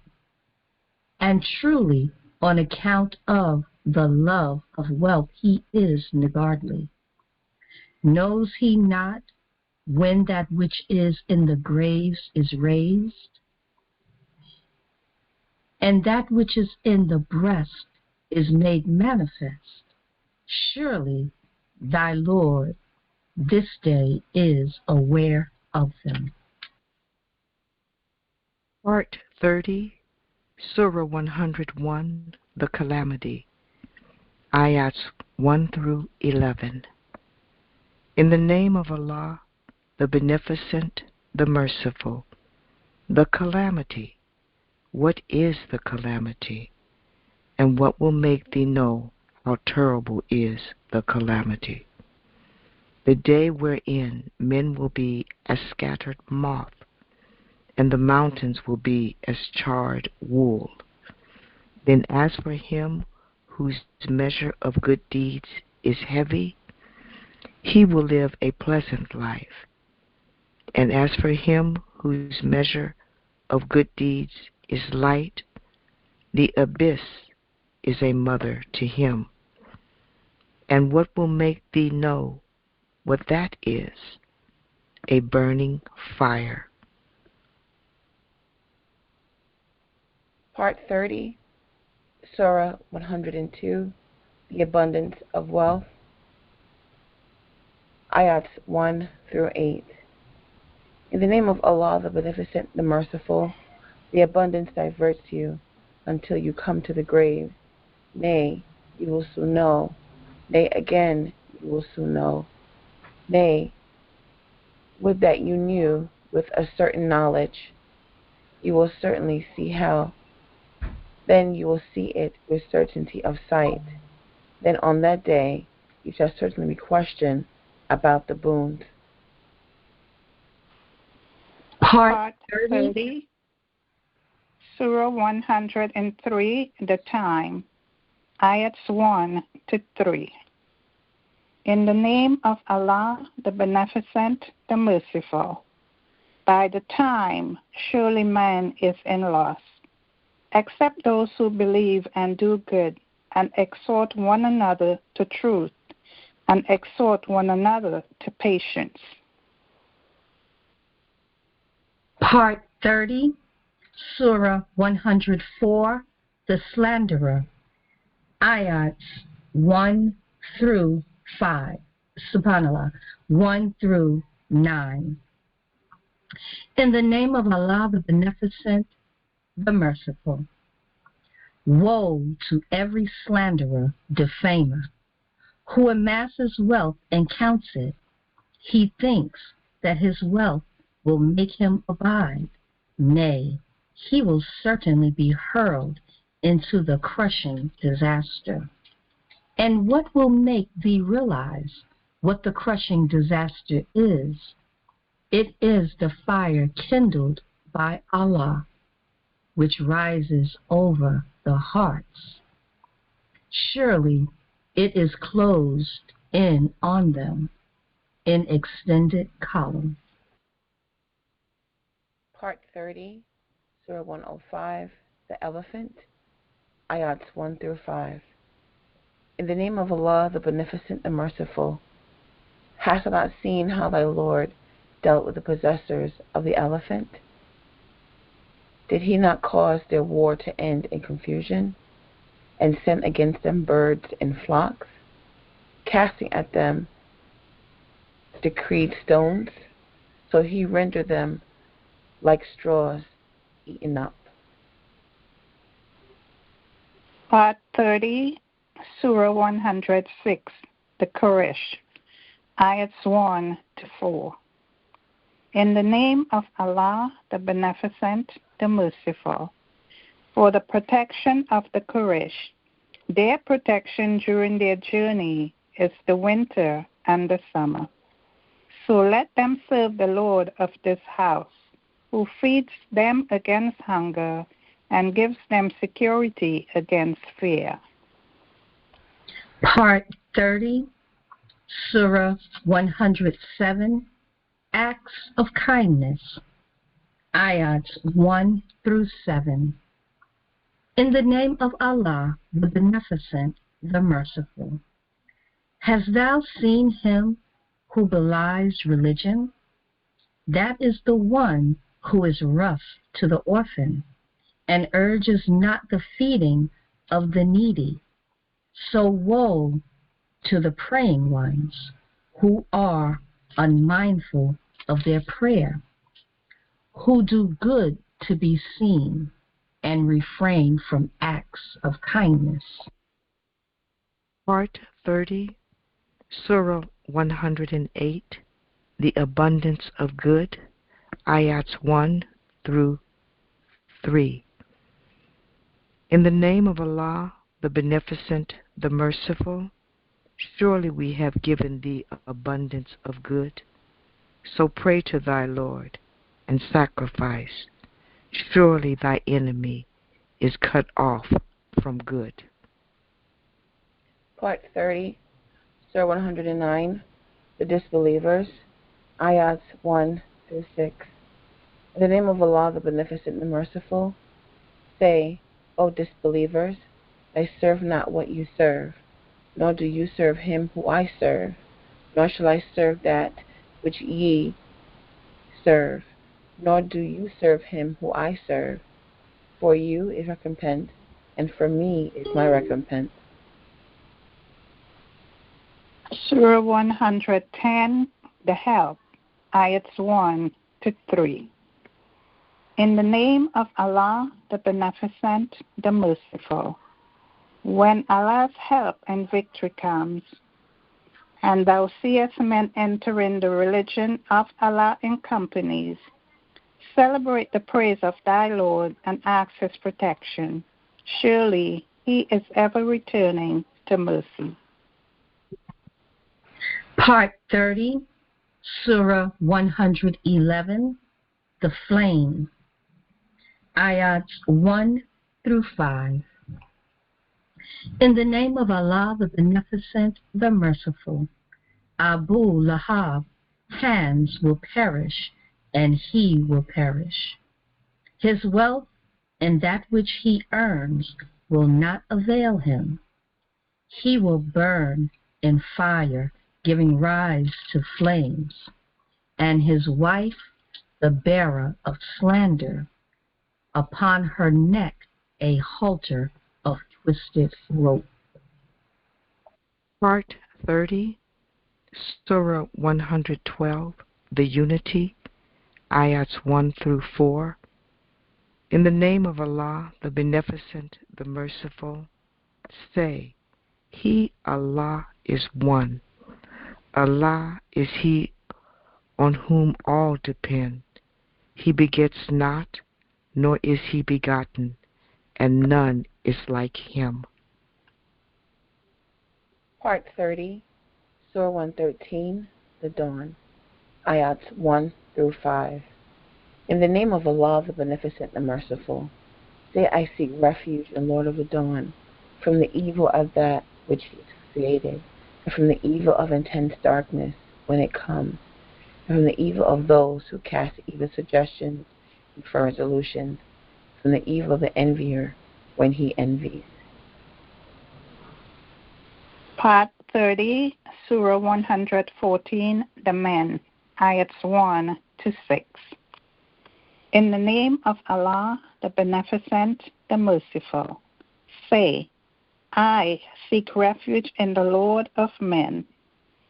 And truly, on account of the love of wealth he is niggardly? Knows he not when that which is in the graves is raised, and that which is in the breast is made manifest? Surely thy Lord this day is aware of them. Part 30, Surah 101, The Calamity, Ayats 1 through 11. In the name of Allah, the Beneficent, the Merciful. The calamity. What is the calamity? And what will make thee know how terrible is the calamity? The day wherein men will be as scattered moth, and the mountains will be as charred wool. Then as for him whose measure of good deeds is heavy, he will live a pleasant life. And as for him whose measure of good deeds is light, the abyss is a mother to him. And what will make thee know what that is? A burning fire. Part 30, Surah 102, The Abundance of Wealth, Ayats 1 through 8. In the name of Allah, the Beneficent, the Merciful, the abundance diverts you until you come to the grave. Nay, you will soon know. Nay, again, you will soon know. Nay, would that you knew with a certain knowledge. You will certainly see how. Then you will see it with certainty of sight. Then on that day you shall certainly be questioned about the boons. Part 30, Surah 103, The Time, Ayats 1 to 3. In the name of Allah, the Beneficent, the Merciful. By the time, surely man is in loss, except those who believe and do good, and exhort one another to truth, and exhort one another to patience. Part 30, Surah 104, The Slanderer, Ayats 1 through 5, subhanallah, 1 through 9. In the name of Allah, the Beneficent, the Merciful. Woe to every slanderer, defamer, who amasses wealth and counts it. He thinks that his wealth will make him abide. Nay, he will certainly be hurled into the crushing disaster. And what will make thee realize what the crushing disaster is? It is the fire kindled by Allah, which rises over the hearts. Surely it is closed in on them in extended column. Part 30, Surah 105, The Elephant, Ayats 1 through 5. In the name of Allah, the Beneficent, the Merciful. Hast thou not seen how thy Lord dealt with the possessors of the elephant? Did he not cause their war to end in confusion, and send against them birds in flocks, casting at them decreed stones? So he rendered them like straws eaten up. Part 30, Surah 106, The Qur'ānic, Ayats 1 to 4. In the name of Allah, the Beneficent, the Merciful. For the protection of the Quraysh, their protection during their journey is the winter and the summer. So let them serve the Lord of this house, who feeds them against hunger and gives them security against fear. Part 30, Surah 107, Acts of Kindness, Ayats 1 through 7. In the name of Allah, the Beneficent, the merciful. Hast thou seen him who belies religion? That is the one who is rough to the orphan and urges not the feeding of the needy. So woe to the praying ones who are unmindful of their prayer, who do good to be seen and refrain from acts of kindness. Part 30, Surah 108, The Abundance of Good, Ayats 1 through 3. In the name of Allah, the Beneficent, the Merciful, surely we have given thee abundance of good. So pray to thy Lord and sacrifice. Surely thy enemy is cut off from good. Part 30, Surah 109, The Disbelievers, Ayats 1 through 6. In the name of Allah, the Beneficent, the Merciful, say, O disbelievers, I serve not what you serve, nor do you serve him who I serve, nor shall I serve that which ye serve, nor do you serve him who I serve. For you is recompense, and for me is my recompense. Surah 110, The Help, Ayats 1 to 3. In the name of Allah, the Beneficent, the Merciful. When Allah's help and victory comes, and thou seest men entering the religion of Allah in companies, celebrate the praise of thy Lord and ask his protection. Surely he is ever returning to mercy. Part 30, Surah 111, The Flame, Ayats 1 through 5. In the name of Allah, the Beneficent, the Merciful. Abu Lahab, hands will perish, and he will perish. His wealth and that which he earns will not avail him. He will burn in fire, giving rise to flames, and his wife, the bearer of slander, upon her neck a halter of twisted rope. Part 30, Surah 112, The Unity, Ayats 1 through 4. In the name of Allah, the Beneficent, the Merciful, say, He, Allah, is one. Allah is He on whom all depend. He begets not, nor is He begotten, and none is like Him. Part 30, Surah 113, The Dawn, Ayats 1 through 5. In the name of Allah, the Beneficent, the Merciful, say, I seek refuge in Lord of the Dawn, from the evil of that which He has created, and from the evil of intense darkness when it comes, and from the evil of those who cast evil suggestions and firm resolutions, from the evil of the envier when he envies. Part 30, Surah 114, The Men, Ayats 1 to 6. In the name of Allah, the Beneficent, the Merciful, say, I seek refuge in the Lord of men,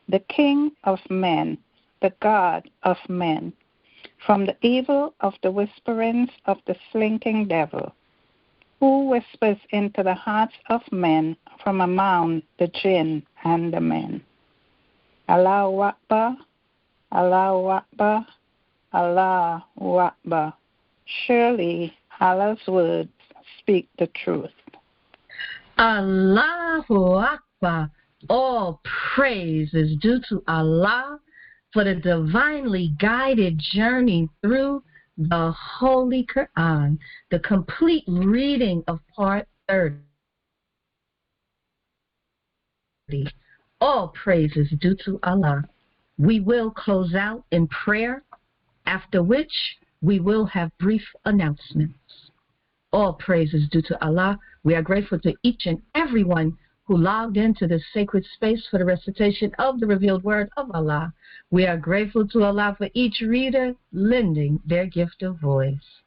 the King of men, the God of men, from the evil of the whisperings of the slinking devil, who whispers into the hearts of men from among the jinn and the men. Allahu Akbar, Allahu Akbar, Allahu Akbar. Surely Allah's words speak the truth. Allahu Akbar. All praise is due to Allah for the divinely guided journey through the Holy Qur'an, the complete reading of Part 30. All praise is due to Allah. We will close out in prayer, after which we will have brief announcements. All praise is due to Allah. We are grateful to each and everyone who logged into this sacred space for the recitation of the revealed word of Allah. We are grateful to Allah for each reader lending their gift of voice.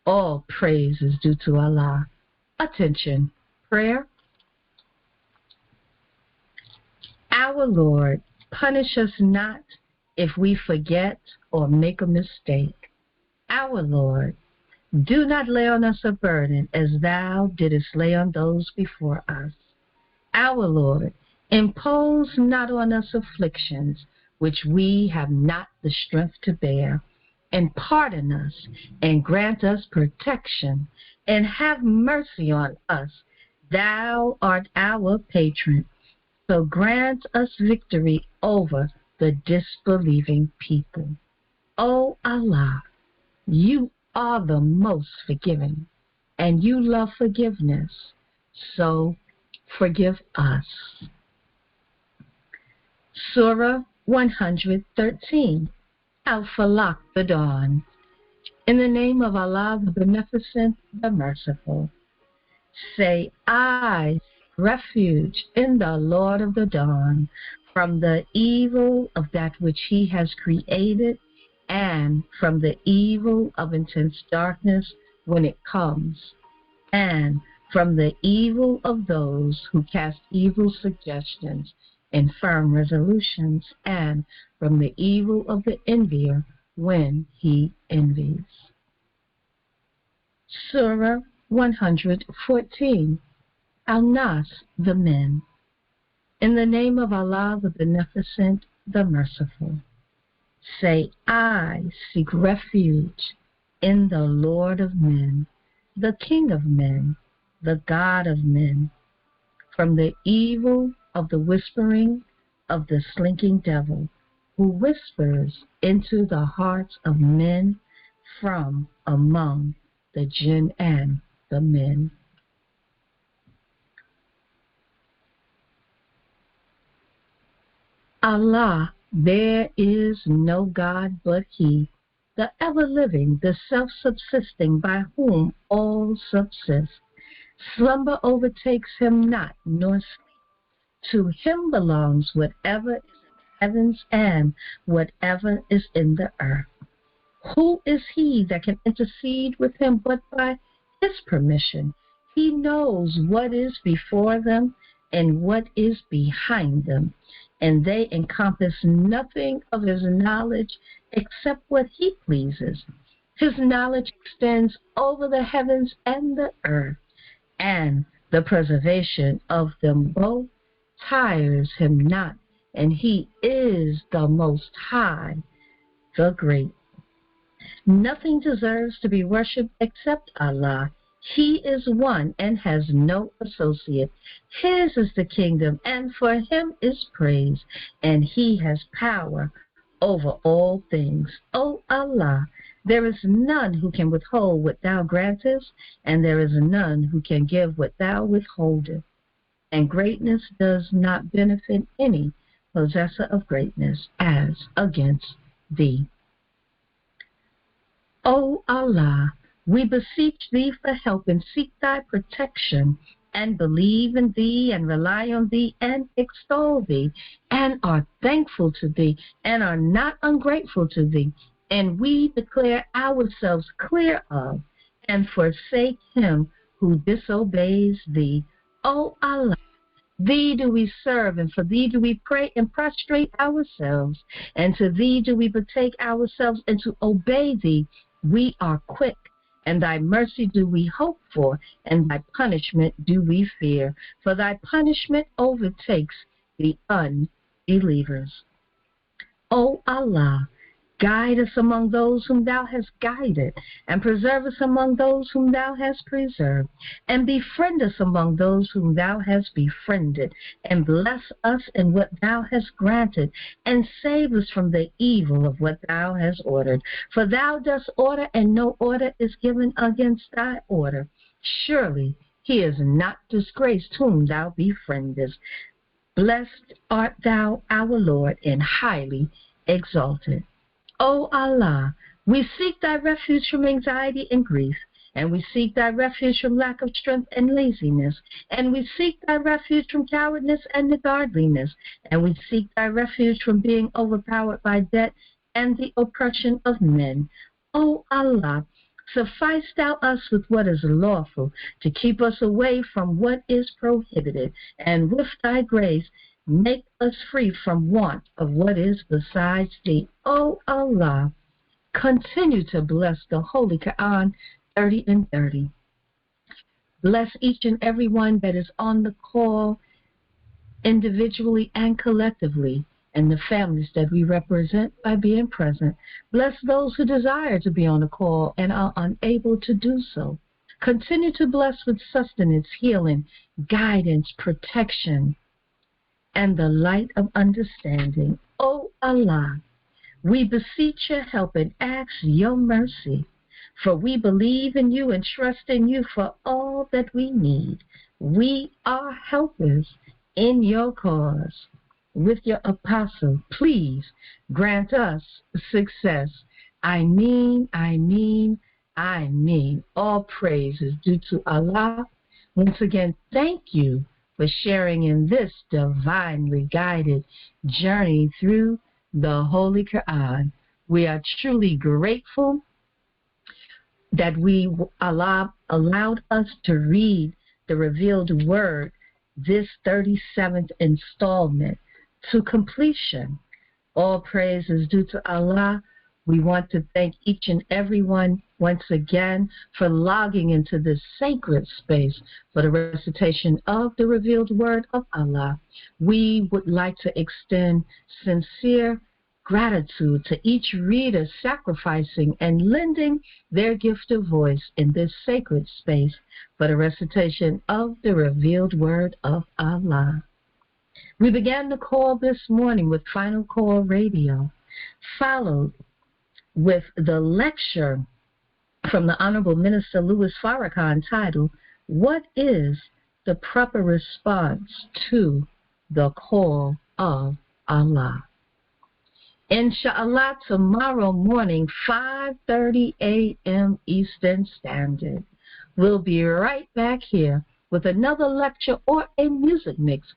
All praise is due to Allah. Attention, prayer. Our Lord, punish us not if we forget or make a mistake. Our Lord, do not lay on us a burden as thou didst lay on those before us. Our Lord, impose not on us afflictions which we have not the strength to bear, and pardon us and grant us protection, and have mercy on us. Thou art our patron, so grant us victory over the disbelieving people. O Allah, you are the most forgiving, and you love forgiveness, so forgive us. Surah 113, Al-Falaq, the Dawn. In the name of Allah, the Beneficent, the Merciful. Say, I refuge in the Lord of the Dawn from the evil of that which He has created, and from the evil of intense darkness when it comes, and from the evil of those who cast evil suggestions and firm resolutions, and from the evil of the envier when he envies. Surah 114, Al-Nas, the Men. In the name of Allah, the Beneficent, the Merciful. Say, I seek refuge in the Lord of men, the King of men, the God of men, from the evil of the whispering of the slinking devil, who whispers into the hearts of men from among the jinn and the men. Allah, there is no God but He, the ever-living, the self-subsisting, by whom all subsist. Slumber overtakes Him not, nor sleep. To Him belongs whatever is in the heavens and whatever is in the earth. Who is He that can intercede with Him but by His permission? He knows what is before them and what is behind them, and they encompass nothing of His knowledge except what He pleases. His knowledge extends over the heavens and the earth, and the preservation of them both tires Him not, and He is the Most High, the Great. Nothing deserves to be worshipped except Allah. He is one and has no associate. His is the kingdom, and for Him is praise, and He has power over all things. O Allah, there is none who can withhold what Thou grantest, and there is none who can give what Thou withholdest. And greatness does not benefit any possessor of greatness as against Thee. O Allah, we beseech Thee for help and seek Thy protection, and believe in Thee and rely on Thee and extol Thee, and are thankful to Thee and are not ungrateful to Thee. And we declare ourselves clear of and forsake him who disobeys Thee. O Allah, Thee do we serve, and for Thee do we pray and prostrate ourselves, and to Thee do we betake ourselves, and to obey Thee we are quick. And Thy mercy do we hope for, and Thy punishment do we fear. For Thy punishment overtakes the unbelievers. O Allah, guide us among those whom Thou hast guided, and preserve us among those whom Thou hast preserved, and befriend us among those whom Thou hast befriended, and bless us in what Thou hast granted, and save us from the evil of what Thou hast ordered. For Thou dost order, and no order is given against Thy order. Surely He is not disgraced whom Thou befriendest. Blessed art Thou, our Lord, and highly exalted. O Allah, we seek Thy refuge from anxiety and grief, And we seek thy refuge from lack of strength and laziness. And we seek thy refuge from cowardness and niggardliness. And we seek thy refuge from being overpowered by debt and the oppression of men. O Allah, suffice thou us with what is lawful, to keep us away from what is prohibited. And with thy grace, make us free from want of what is besides thee. O Allah, continue to bless the Holy Qur'an 30 and 30. Bless each and every one that is on the call, individually and collectively, and the families that we represent by being present. Bless those who desire to be on the call and are unable to do so. Continue to bless with sustenance, healing, guidance, protection, and the light of understanding. O Allah, we beseech your help and ask your mercy, for we believe in you and trust in you for all that we need. We are helpers in your cause. With your apostle, please grant us success. I mean. All praise is due to Allah. Once again, thank you for sharing in this divinely guided journey through the Holy Qur'an. We are truly grateful that Allah allowed us to read the revealed word, this 37th installment, to completion. All praise is due to Allah. We want to thank each and every one once again for logging into this sacred space for the recitation of the revealed word of Allah. We would like to extend sincere gratitude to each reader sacrificing and lending their gift of voice in this sacred space for the recitation of the revealed word of Allah. We began the call this morning with Final Call Radio, followed with the lecture from the Honorable Minister Louis Farrakhan titled, What is the Proper Response to the Call of Allah? Inshallah, tomorrow morning, 5:30 a.m. Eastern Standard, we'll be right back here with another lecture or a music mix,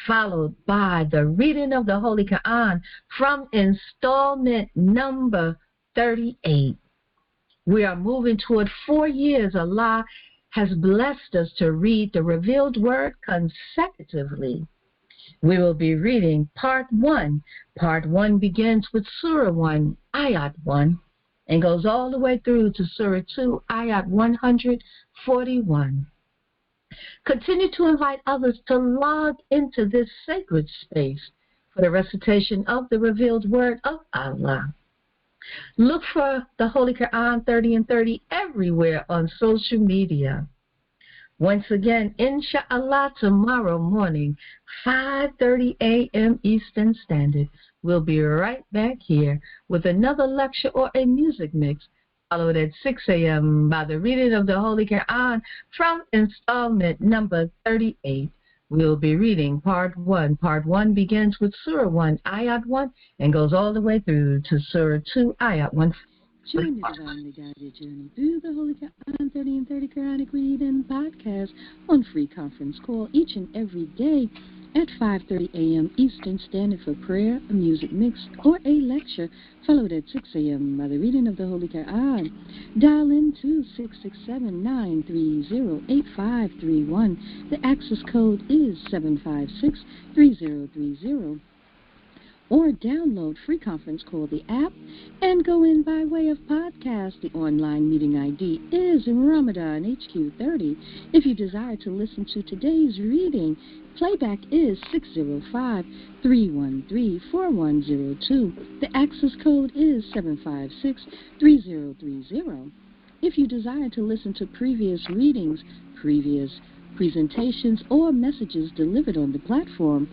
followed by the reading of the Holy Qur'an from installment number 38. We are moving toward 4 years. Allah has blessed us to read the revealed word consecutively. We will be reading part 1. Part 1 begins with Surah 1, Ayat 1, and goes all the way through to Surah 2, Ayat 141. Continue to invite others to log into this sacred space for the recitation of the revealed word of Allah. Look for the Holy Qur'an 30 and 30 everywhere on social media. Once again, inshallah, tomorrow morning, 5:30 a.m. Eastern Standard, we'll be right back here with another lecture or a music mix, followed at 6 a.m. by the reading of the Holy Qur'an from installment number 38. We'll be reading part 1. Part 1 begins with Surah 1, Ayat 1, and goes all the way through to Surah 2, Ayat 1. Join the divinely guided journey through the Holy Qur'an 30 and 30 Qur'anic Read and Podcast on free conference call each and every day at 5:30 a.m. Eastern Standard for prayer, a music mix, or a lecture, followed at 6 a.m. by the reading of the Holy Qur'an. Dial in to 667-930-8531. The access code is 756-3030. Or download Free Conference Call, the app, and go in by way of podcast. The online meeting ID is Ramadan HQ30. If you desire to listen to today's reading, playback is 605-313-4102. The access code is 756-3030. If you desire to listen to previous readings, previous presentations, or messages delivered on the platform,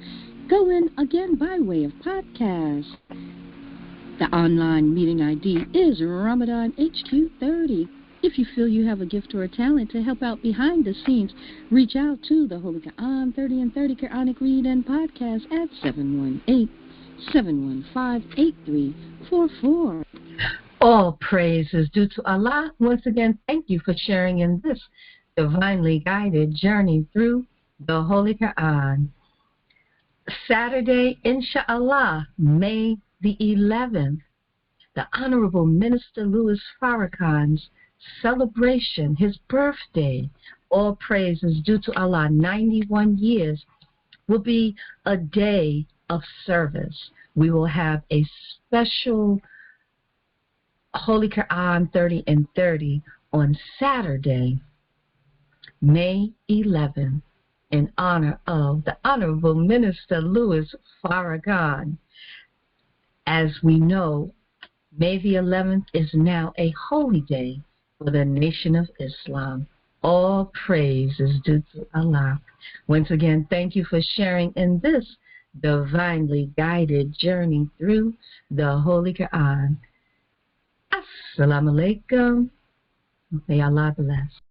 go in again by way of podcast. The online meeting ID is Ramadan HQ30. If you feel you have a gift or a talent to help out behind the scenes, reach out to the Holy Qur'an 30 and 30 Qur'anic Read and Podcast at 718-715-8344. All praise is due to Allah. Once again, thank you for sharing in this divinely guided journey through the Holy Qur'an. Saturday, inshallah, May the 11th, the Honorable Minister Louis Farrakhan's celebration, his birthday, all praise is due to Allah, 91 years, will be a day of service. We will have a special Holy Qur'an 30 and 30 on Saturday, May 11th, in honor of the Honorable Minister Louis Farrakhan. As we know, May the 11th is now a holy day for the nation of Islam. All praise is due to Allah. Once again, thank you for sharing in this divinely guided journey through the Holy Qur'an. Assalamu alaikum. May Allah bless.